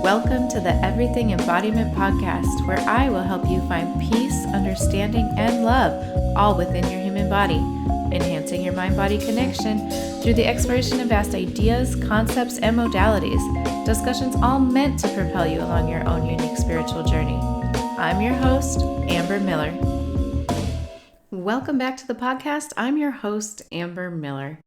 Welcome to the Everything Embodiment Podcast, where I will help you find peace, understanding, and love all within your human body, enhancing your mind-body connection through the exploration of vast ideas, concepts, and modalities, discussions all meant to propel you along your own unique spiritual journey. I'm your host, Amber Miller. Welcome back to the podcast. I'm your host, Amber Miller.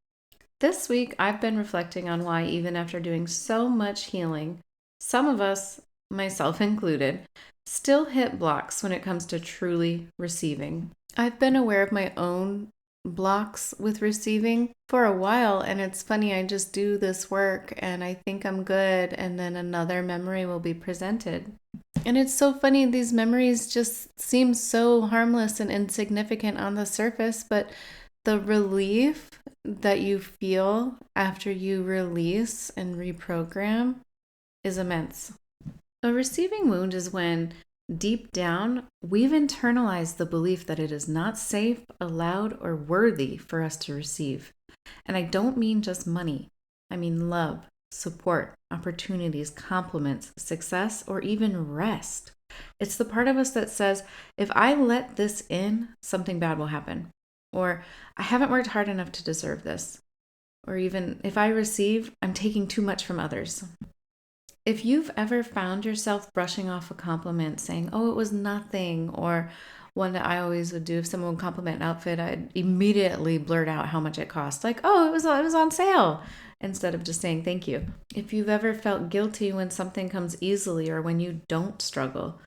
This week, I've been reflecting on why, even after doing so much healing, some of us, myself included, still hit blocks when it comes to truly receiving. I've been aware of my own blocks with receiving for a while, and it's funny, I just do this work and I think I'm good, and then another memory will be presented. And it's so funny, these memories just seem so harmless and insignificant on the surface, but the relief that you feel after you release and reprogram is immense. A receiving wound is when, deep down, we've internalized the belief that it is not safe, allowed, or worthy for us to receive. And I don't mean just money. I mean love, support, opportunities, compliments, success, or even rest. It's the part of us that says, if I let this in, something bad will happen. Or, I haven't worked hard enough to deserve this. Or even, if I receive, I'm taking too much from others. If you've ever found yourself brushing off a compliment, saying, oh, it was nothing, or one that I always would do, if someone would compliment an outfit, I'd immediately blurt out how much it cost. Like, oh, it was on sale, instead of just saying thank you. If you've ever felt guilty when something comes easily or when you don't struggle,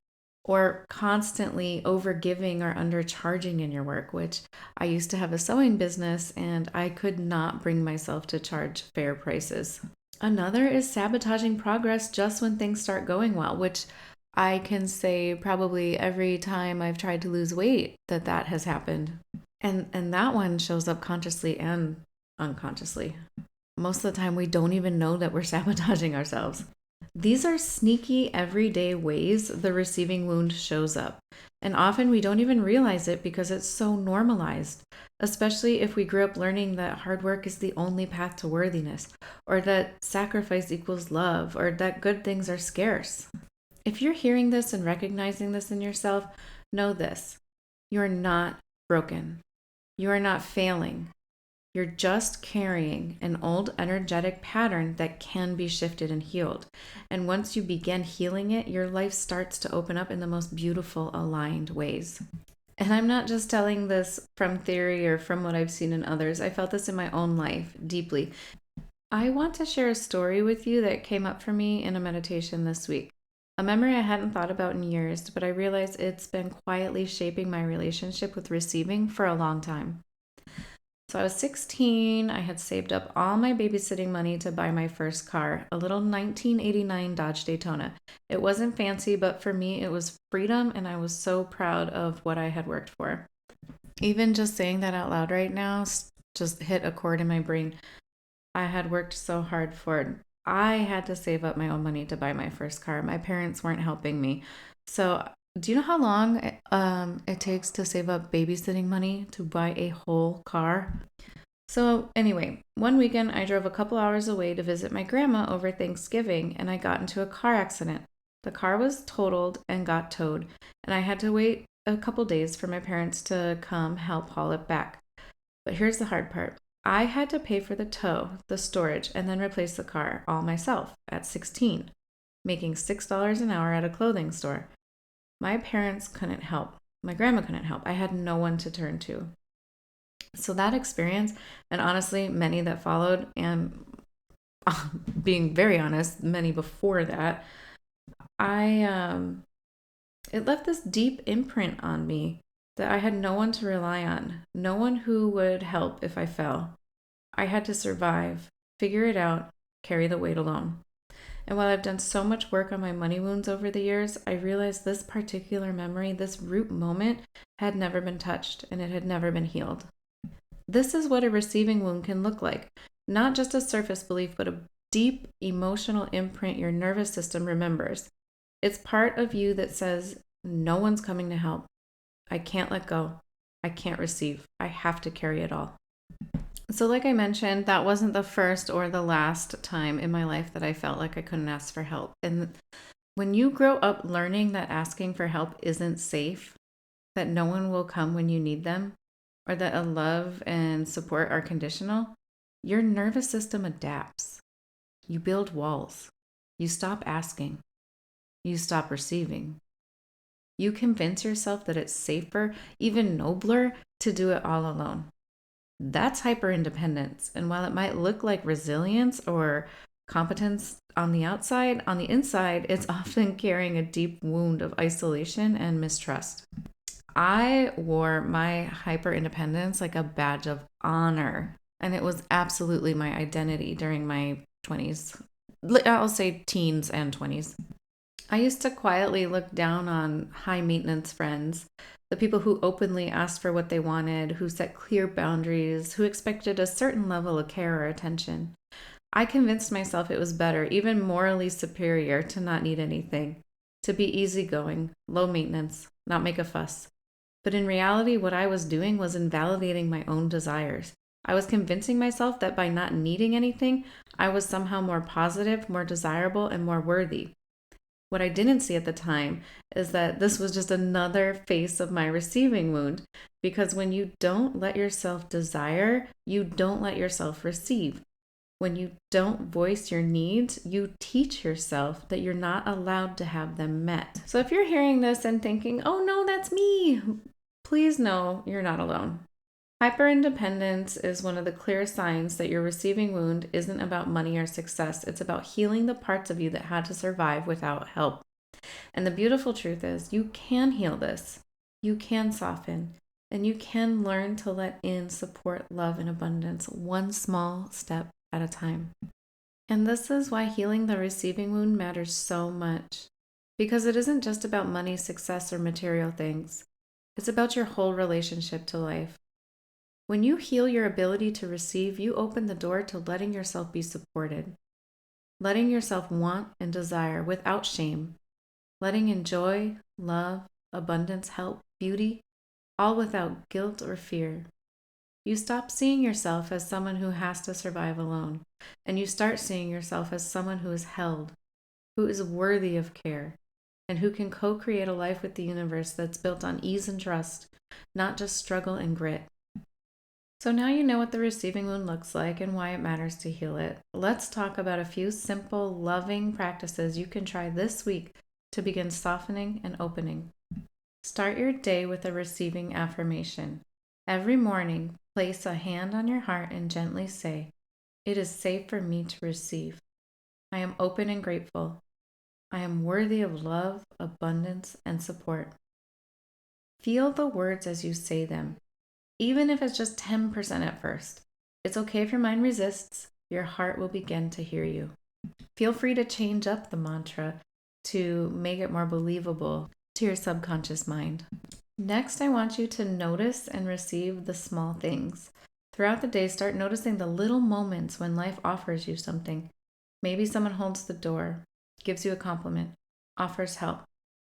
or constantly overgiving or undercharging in your work, which I used to have a sewing business and I could not bring myself to charge fair prices. Another is sabotaging progress just when things start going well, which I can say probably every time I've tried to lose weight that has happened. And that one shows up consciously and unconsciously. Most of the time we don't even know that we're sabotaging ourselves. These are sneaky, everyday ways the receiving wound shows up. And often we don't even realize it because it's so normalized, especially if we grew up learning that hard work is the only path to worthiness, or that sacrifice equals love, or that good things are scarce. If you're hearing this and recognizing this in yourself, know this: you're not broken. You are not failing. You're just carrying an old energetic pattern that can be shifted and healed. And once you begin healing it, your life starts to open up in the most beautiful, aligned ways. And I'm not just telling this from theory or from what I've seen in others. I felt this in my own life deeply. I want to share a story with you that came up for me in a meditation this week. A memory I hadn't thought about in years, but I realized it's been quietly shaping my relationship with receiving for a long time. So I was 16, I had saved up all my babysitting money to buy my first car, a little 1989 Dodge Daytona. It wasn't fancy, but for me it was freedom, and I was so proud of what I had worked for. Even just saying that out loud right now just hit a chord in my brain. I had worked so hard for it. I had to save up my own money to buy my first car. My parents weren't helping me. So do you know how long it takes to save up babysitting money to buy a whole car? So anyway, one weekend I drove a couple hours away to visit my grandma over Thanksgiving, and I got into a car accident. The car was totaled and got towed, and I had to wait a couple days for my parents to come help haul it back. But here's the hard part. I had to pay for the tow, the storage, and then replace the car all myself at 16, making $6 an hour at a clothing store. My parents couldn't help. My grandma couldn't help. I had no one to turn to. So that experience, and honestly, many that followed, and being very honest, many before that, it left this deep imprint on me that I had no one to rely on, no one who would help if I fell. I had to survive, figure it out, carry the weight alone. And while I've done so much work on my money wounds over the years, I realized this particular memory, this root moment, had never been touched, and it had never been healed. This is what a receiving wound can look like. Not just a surface belief, but a deep emotional imprint your nervous system remembers. It's part of you that says, no one's coming to help. I can't let go. I can't receive. I have to carry it all. So, like I mentioned, that wasn't the first or the last time in my life that I felt like I couldn't ask for help. And when you grow up learning that asking for help isn't safe, that no one will come when you need them, or that a love and support are conditional, your nervous system adapts. You build walls. You stop asking. You stop receiving. You convince yourself that it's safer, even nobler, to do it all alone. That's hyper independence. And while it might look like resilience or competence on the outside, on the inside, it's often carrying a deep wound of isolation and mistrust. I wore my hyper independence like a badge of honor, and it was absolutely my identity during my 20s. I'll say teens and 20s. I used to quietly look down on high maintenance friends, the people who openly asked for what they wanted, who set clear boundaries, who expected a certain level of care or attention. I convinced myself it was better, even morally superior, to not need anything, to be easygoing, low maintenance, not make a fuss. But in reality, what I was doing was invalidating my own desires. I was convincing myself that by not needing anything, I was somehow more positive, more desirable, and more worthy. What I didn't see at the time is that this was just another face of my receiving wound. Because when you don't let yourself desire, you don't let yourself receive. When you don't voice your needs, you teach yourself that you're not allowed to have them met. So if you're hearing this and thinking, oh no, that's me, please know you're not alone. Hyperindependence is one of the clear signs that your receiving wound isn't about money or success. It's about healing the parts of you that had to survive without help. And the beautiful truth is, you can heal this. You can soften. And you can learn to let in support, love, and abundance one small step at a time. And this is why healing the receiving wound matters so much. Because it isn't just about money, success, or material things. It's about your whole relationship to life. When you heal your ability to receive, you open the door to letting yourself be supported, letting yourself want and desire without shame, letting enjoy, love, abundance, help, beauty, all without guilt or fear. You stop seeing yourself as someone who has to survive alone, and you start seeing yourself as someone who is held, who is worthy of care, and who can co-create a life with the universe that's built on ease and trust, not just struggle and grit. So now you know what the receiving wound looks like and why it matters to heal it. Let's talk about a few simple, loving practices you can try this week to begin softening and opening. Start your day with a receiving affirmation. Every morning, place a hand on your heart and gently say, "It is safe for me to receive. I am open and grateful. I am worthy of love, abundance, and support." Feel the words as you say them. Even if it's just 10% at first. It's okay if your mind resists, your heart will begin to hear you. Feel free to change up the mantra to make it more believable to your subconscious mind. Next, I want you to notice and receive the small things. Throughout the day, start noticing the little moments when life offers you something. Maybe someone holds the door, gives you a compliment, offers help,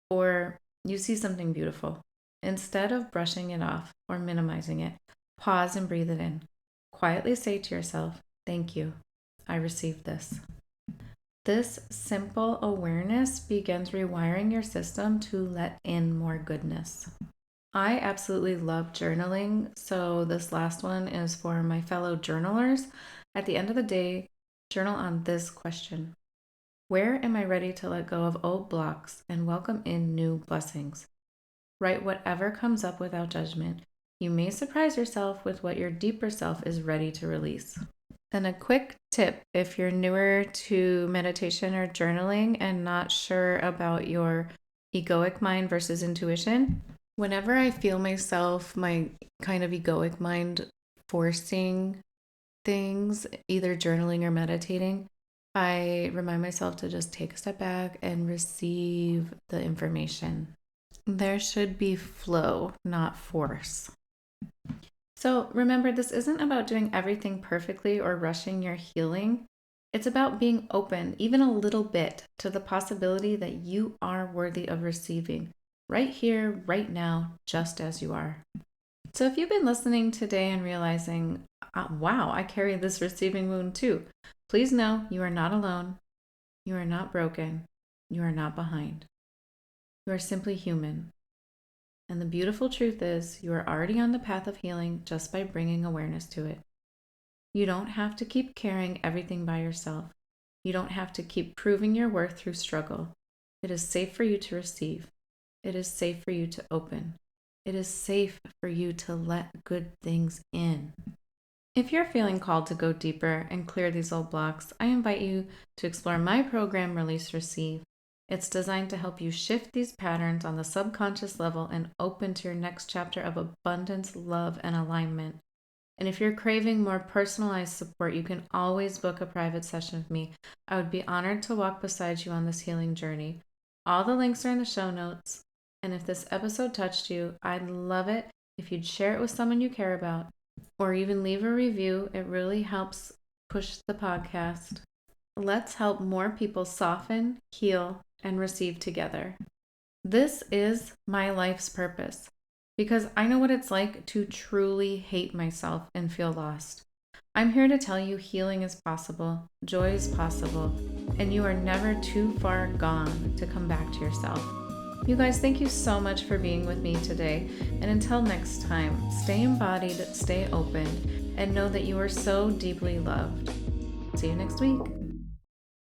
or you see something beautiful. Instead of brushing it off or minimizing it, pause and breathe it in. Quietly say to yourself, "Thank you. I received this." This simple awareness begins rewiring your system to let in more goodness. I absolutely love journaling, so this last one is for my fellow journalers. At the end of the day, journal on this question: where am I ready to let go of old blocks and welcome in new blessings? Write whatever comes up without judgment. You may surprise yourself with what your deeper self is ready to release. And a quick tip if you're newer to meditation or journaling and not sure about your egoic mind versus intuition, whenever I feel myself, my kind of egoic mind forcing things, either journaling or meditating, I remind myself to just take a step back and receive the information. There should be flow, not force. So remember, this isn't about doing everything perfectly or rushing your healing. It's about being open, even a little bit, to the possibility that you are worthy of receiving right here, right now, just as you are. So if you've been listening today and realizing, wow, I carry this receiving wound too, please know you are not alone. You are not broken. You are not behind. You are simply human. And the beautiful truth is, you are already on the path of healing just by bringing awareness to it. You don't have to keep carrying everything by yourself. You don't have to keep proving your worth through struggle. It is safe for you to receive. It is safe for you to open. It is safe for you to let good things in. If you're feeling called to go deeper and clear these old blocks, I invite you to explore my program, Release Receive. It's designed to help you shift these patterns on the subconscious level and open to your next chapter of abundance, love, and alignment. And if you're craving more personalized support, you can always book a private session with me. I would be honored to walk beside you on this healing journey. All the links are in the show notes. And if this episode touched you, I'd love it if you'd share it with someone you care about, or even leave a review. It really helps push the podcast. Let's help more people soften, heal, and receive together. This is my life's purpose, because I know what it's like to truly hate myself and feel lost. I'm here to tell you healing is possible, joy is possible, and you are never too far gone to come back to yourself. You guys, thank you so much for being with me today. And until next time, stay embodied, stay open, and know that you are so deeply loved. See you next week.